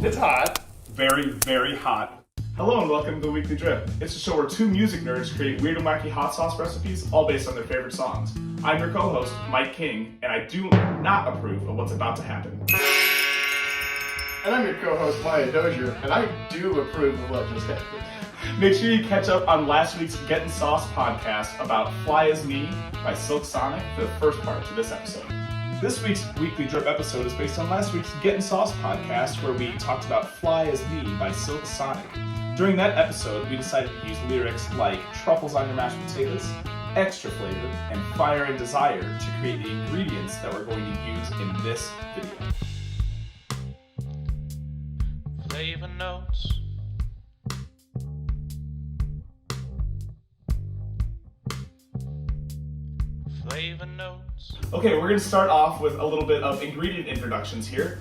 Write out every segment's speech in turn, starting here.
It's hot. Very, very hot. Hello and welcome to The Weekly Drip. It's a show where two music nerds create weird and wacky hot sauce recipes, all based on their favorite songs. I'm your co-host, Mike King, and I do not approve of what's about to happen. And I'm your co-host, Wyatt, Dozier, and I do approve of what just happened. Make sure you catch up on last week's Getting Sauce podcast about Fly As Me by Silk Sonic for the first part to this episode. This week's Weekly Drip episode is based on last week's Getting Sauce podcast where we talked about Fly As Me by Silk Sonic. During that episode, we decided to use lyrics like Truffles on your mashed potatoes, Extra Flavor, and Fire and Desire to create the ingredients that we're going to use in this video. Flavor notes. Flavor notes. Okay, we're going to start off with a little bit of ingredient introductions here.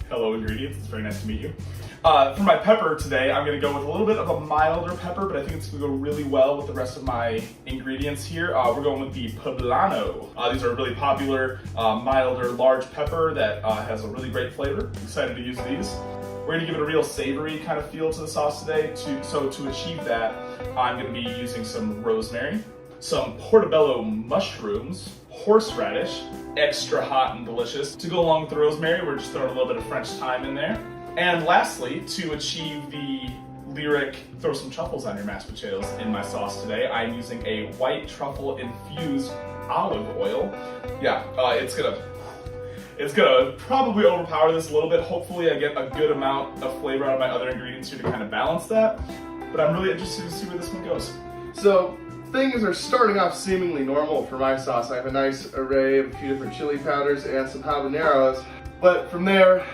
Hello, ingredients. It's very nice to meet you. For my pepper today, I'm going to go with a little bit of a milder pepper, but I think it's going to go really well with the rest of my ingredients here. We're going with the poblano. These are a really popular, milder, large pepper that has a really great flavor. I'm excited to use these. We're going to give it a real savory kind of feel to the sauce today. So to achieve that, I'm going to be using some rosemary, some portobello mushrooms, horseradish, extra hot and delicious. To go along with the rosemary, we're just throwing a little bit of French thyme in there. And lastly, to achieve the lyric, throw some truffles on your mashed potatoes in my sauce today, I'm using a white truffle infused olive oil. Yeah, it's gonna probably overpower this a little bit. Hopefully I get a good amount of flavor out of my other ingredients here to kind of balance that. But I'm really interested to see where this one goes. So, things are starting off seemingly normal for my sauce. I have a nice array of a few different chili powders and some habaneros. But from there,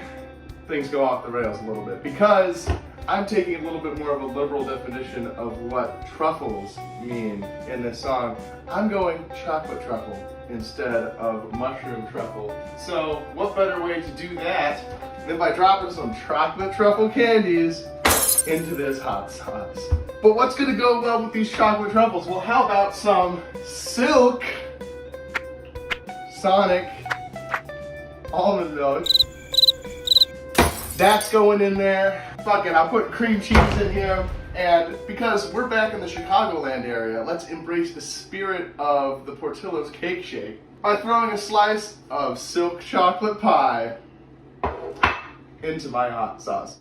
things go off the rails a little bit because I'm taking a little bit more of a liberal definition of what truffles mean in this song. I'm going chocolate truffle instead of mushroom truffle. So what better way to do that than by dropping some chocolate truffle candies into this hot sauce. But what's gonna go well with these chocolate truffles? Well, how about some Silk Sonic almond milk? That's going in there. Fuck it, I'll put cream cheese in here. And because we're back in the Chicagoland area, let's embrace the spirit of the Portillo's cake shake by throwing a slice of silk chocolate pie into my hot sauce.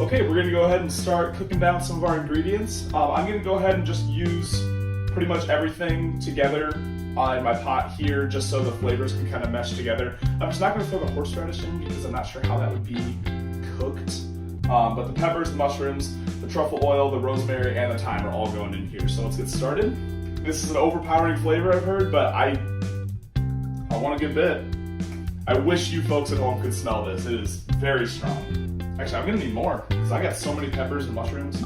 Okay, we're gonna go ahead and start cooking down some of our ingredients. I'm gonna go ahead and just use pretty much everything together in my pot here, just so the flavors can kind of mesh together. I'm just not gonna throw the horseradish in because I'm not sure how that would be cooked. But the peppers, the mushrooms, the truffle oil, the rosemary, and the thyme are all going in here. So let's get started. This is an overpowering flavor, I've heard, but I want a good bit. I wish you folks at home could smell this. It is very strong. Actually, I'm gonna need more because I got so many peppers and mushrooms.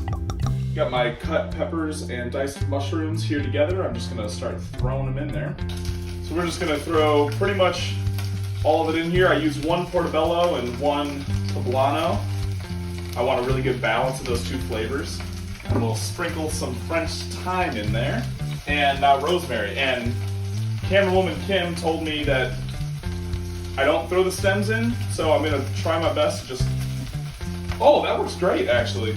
Got my cut peppers and diced mushrooms here together. I'm just gonna start throwing them in there. So we're just gonna throw pretty much all of it in here. I use one portobello and one poblano. I want a really good balance of those two flavors. And we'll sprinkle some French thyme in there and rosemary. And camerawoman Kim told me that I don't throw the stems in, so I'm gonna try my best to just. Oh, that works great, actually.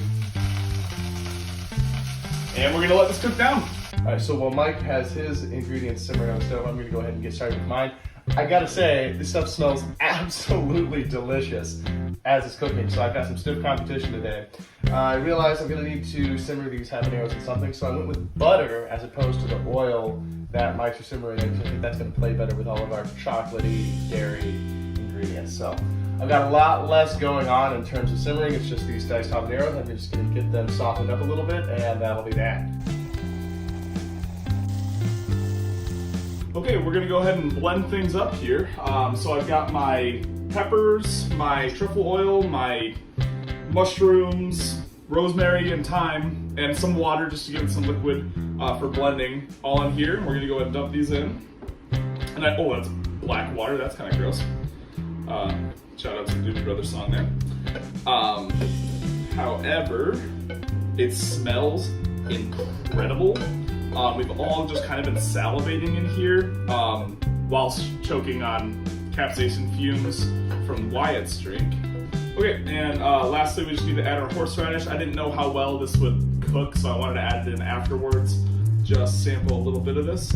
And we're gonna let this cook down. All right, so while Mike has his ingredients simmering on the stove, I'm gonna go ahead and get started with mine. I gotta say, this stuff smells absolutely delicious as it's cooking, so I've got some stiff competition today. I realized I'm gonna need to simmer these habaneros in something, so I went with butter as opposed to the oil that Mike's are simmering in, because I think that's gonna play better with all of our chocolatey, dairy ingredients. So I've got a lot less going on in terms of simmering. It's just these diced habaneros. I'm just going to get them softened up a little bit, and that'll be that. Okay, we're going to go ahead and blend things up here. So I've got my peppers, my truffle oil, my mushrooms, rosemary and thyme, and some water just to give it some liquid for blending all in here. We're going to go ahead and dump these in. And black water. That's kind of gross. Shout out to the Doobie Brothers song there. However, it smells incredible. We've all just kind of been salivating in here whilst choking on capsaicin fumes from Wyatt's drink. Okay, and lastly, we just need to add our horseradish. I didn't know how well this would cook, so I wanted to add it in afterwards. Just sample a little bit of this,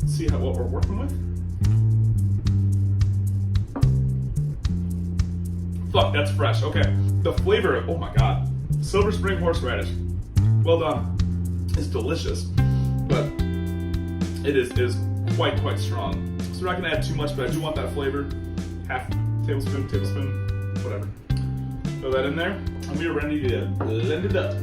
see what we're working with. Fuck, that's fresh. Okay, the flavor, oh my god, Silver Spring horseradish, well done. It's delicious, but it is quite strong. So we're not gonna add too much, but I do want that flavor. Half tablespoon, whatever. Throw that in there, and we are ready to blend it up.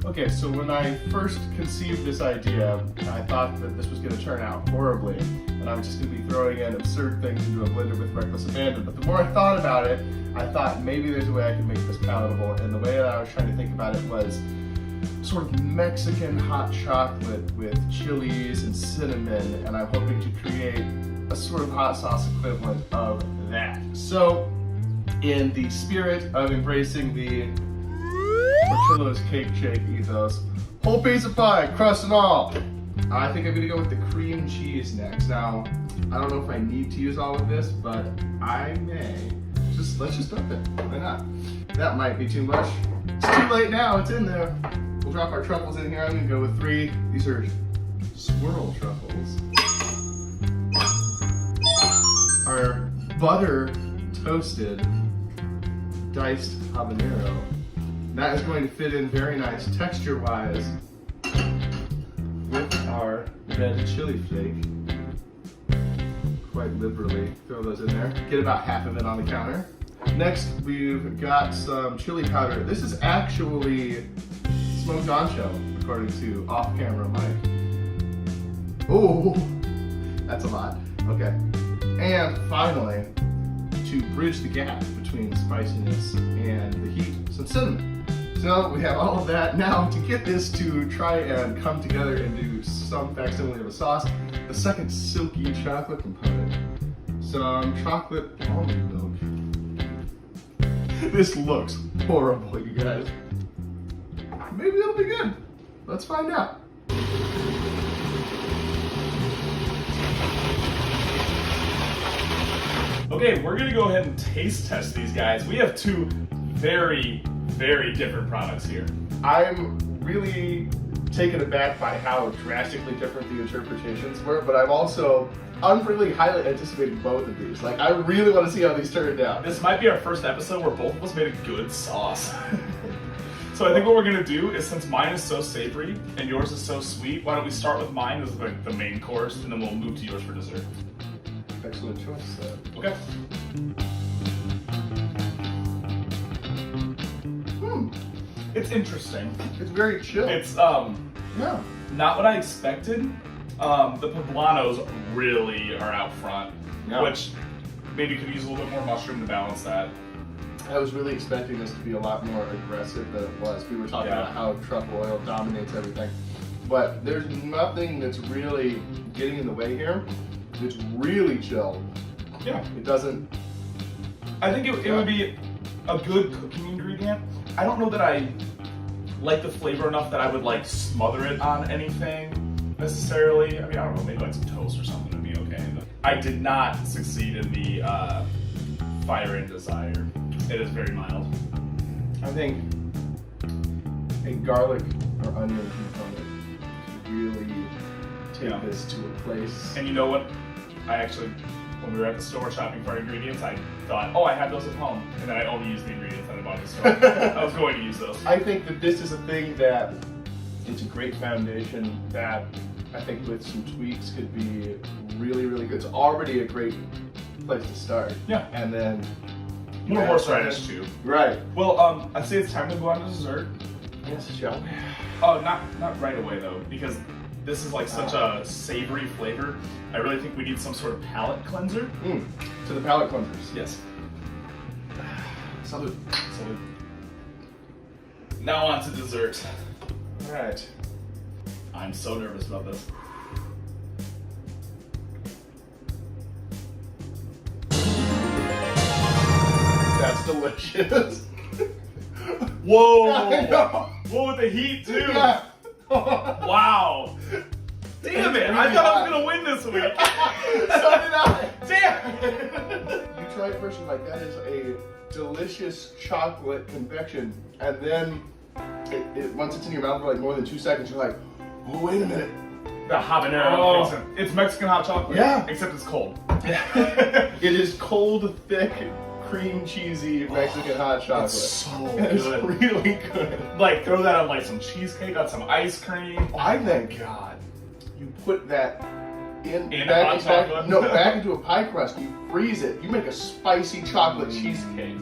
Okay, so when I first conceived this idea, I thought that this was going to turn out horribly, and I was just going to be throwing in absurd things into a blender with reckless abandon. But the more I thought about it, I thought maybe there's a way I could make this palatable, and the way that I was trying to think about it was sort of Mexican hot chocolate with chilies and cinnamon, and I'm hoping to create a sort of hot sauce equivalent of that. So, in the spirit of embracing the Portillo's cake shake ethos, whole piece of pie, crust and all, I think I'm gonna go with the cream cheese next. Now, I don't know if I need to use all of this, but I may. Let's just dump it. Why not? That might be too much. It's too late now, it's in there. We'll drop our truffles in here. I'm gonna go with 3. These are swirl truffles. Our butter toasted diced habanero. That is going to fit in very nice texture-wise with our red chili flake. Quite liberally throw those in there. Get about half of it on the counter. Next, we've got some chili powder. This is actually smoked ancho, according to off-camera Mike. Oh, that's a lot. Okay. And finally, to bridge the gap between spiciness and the heat, some cinnamon. So we have all of that. Now to get this to try and come together and do some facsimile of a sauce, the second silky chocolate component, some chocolate almond milk. This looks horrible, you guys. Maybe it'll be good. Let's find out. Okay, we're gonna go ahead and taste test these guys. We have 2 very different products here. I'm really taken aback by how drastically different the interpretations were, but I'm really highly anticipating both of these. Like, I really want to see how these turn out. This might be our first episode where both of us made a good sauce. So I think what we're gonna do is, since mine is so savory and yours is so sweet, why don't we start with mine as like the main course, and then we'll move to yours for dessert. Excellent choice, then. Okay. It's interesting. It's very chill. It's yeah. not what I expected. The poblanos really are out front, Yeah. which maybe could use a little bit more mushroom to balance that. I was really expecting this to be a lot more aggressive than it was. We were talking Yeah. about how truffle oil dominates everything. But there's nothing that's really getting in the way here. It's really chill. Yeah. It doesn't... I think it would be a good cooking ingredient. I don't know that I like the flavor enough that I would like smother it on anything necessarily. I mean, I don't know, maybe like some toast or something would be okay. But I did not succeed in the fire and desire. It is very mild. I think a garlic or onion component could really take this to a place. And you know what? I actually, when we were at the store shopping for ingredients, I thought, oh, I have those at home. And then I only used the ingredients that I bought at the store. I was going to use those. I think that this is a thing that it's a great foundation that I think with some tweaks could be really, really good. It's already a great place to start. Yeah. And then more horseradish too. Right. Well, I'd say it's time to go on to dessert. Yes, shall we? Oh, not right away though, because this is like such a savory flavor. I really think we need some sort of palate cleanser. To the palate cleansers. Yes. Salud. So now on to dessert. All right. I'm so nervous about this. delicious. Whoa! I know. Whoa, with the heat too. Yeah. Wow. Damn it! I thought I was gonna win this week. So did I. Damn. You try it first, and like that is a delicious chocolate confection, and then once it's in your mouth for like more than 2 seconds, you're like, oh wait a minute. The habanero. Oh. It's Mexican hot chocolate. Yeah. Except it's cold. It is cold, thick, cream cheesy Mexican hot chocolate. It's so It's good. really good. Like throw that on like some cheesecake, on some ice cream. I think God. you put that in hot chocolate? No, back into a pie crust. You freeze it. You make a spicy chocolate cheesecake.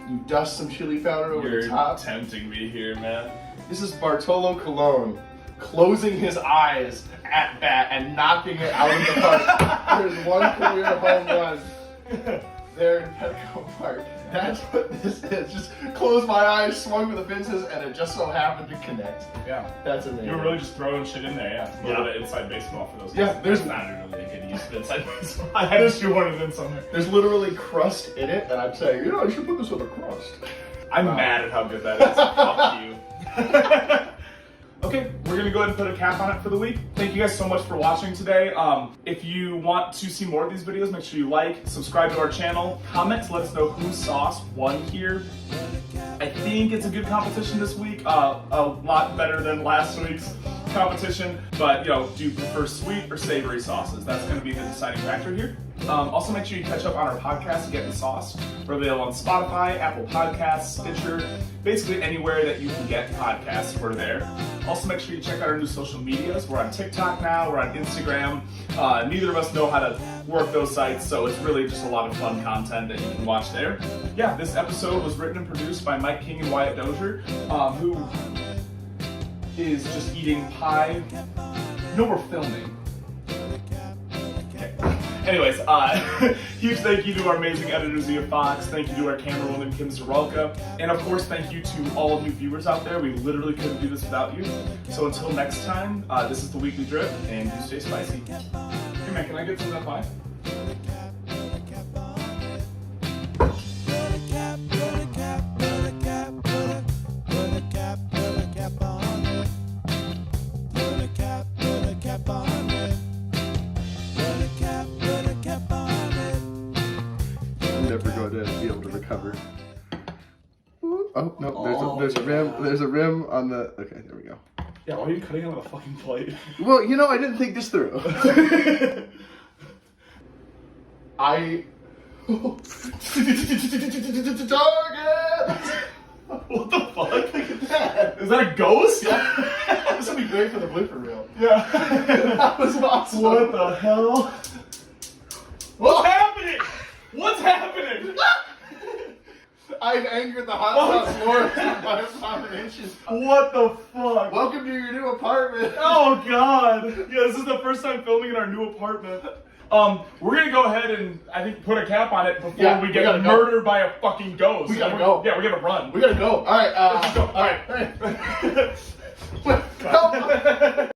You dust some chili powder over You're the top. tempting me here, man. This is Bartolo Colon closing his eyes at bat and knocking it out of the park. There's one career home run there in Petco Park. That's what this is. Just close my eyes, swung for the fences, and it just so happened to connect. Yeah. That's amazing. You were really just throwing shit in there, yeah. A little bit inside baseball for those guys. Yeah, there's not really good use for inside baseball. I had to shoehorn it in somewhere. There's literally crust in it, and I'm saying, you know, I should put this with a crust. I'm mad at how good that is. Fuck you. Okay, we're gonna go ahead and put a cap on it for the week. Thank you guys so much for watching today. If you want to see more of these videos, make sure you like, subscribe to our channel, comment to let us know whose sauce won here. I think it's a good competition this week, a lot better than last week's competition, but you know, do you prefer sweet or savory sauces? That's gonna be the deciding factor here. Also, make sure you catch up on our podcast, Get the Sauce. We're available on Spotify, Apple Podcasts, Stitcher, basically anywhere that you can get podcasts, we're there. Also, make sure you check out our new social medias. We're on TikTok now, we're on Instagram. Neither of us know how to work those sites, so it's really just a lot of fun content that you can watch there. Yeah, this episode was written and produced by Mike King and Wyatt Dozier, who is just eating pie. No, we're filming. Anyways, huge thank you to our amazing editor, Zia Fox. Thank you to our camerawoman, Kim Zarolka. And of course, thank you to all of you viewers out there. We literally couldn't do this without you. So until next time, this is the Weekly Drip, and you stay spicy. Hey man, can I get some of that pie? Never going to be able to recover. Oh no, there's a rim on the. Okay, there we go. Yeah, why are you cutting on the fucking plate? Well, you know, I didn't think this through. I. Target! What the fuck? Look at that. Is that a ghost? Yeah. This would be great for the blooper reel. Yeah. That was awesome. What the hell? What's happening? What's happening? I've angered the hot sauce lord by 5 inches. What the fuck? Welcome to your new apartment. Oh god. Yeah, this is the first time filming in our new apartment. We're gonna go ahead and I think put a cap on it before we get murdered by a fucking ghost. We gotta go. Yeah, we're gonna run. We gotta go. All right. Let's go. All right. Help.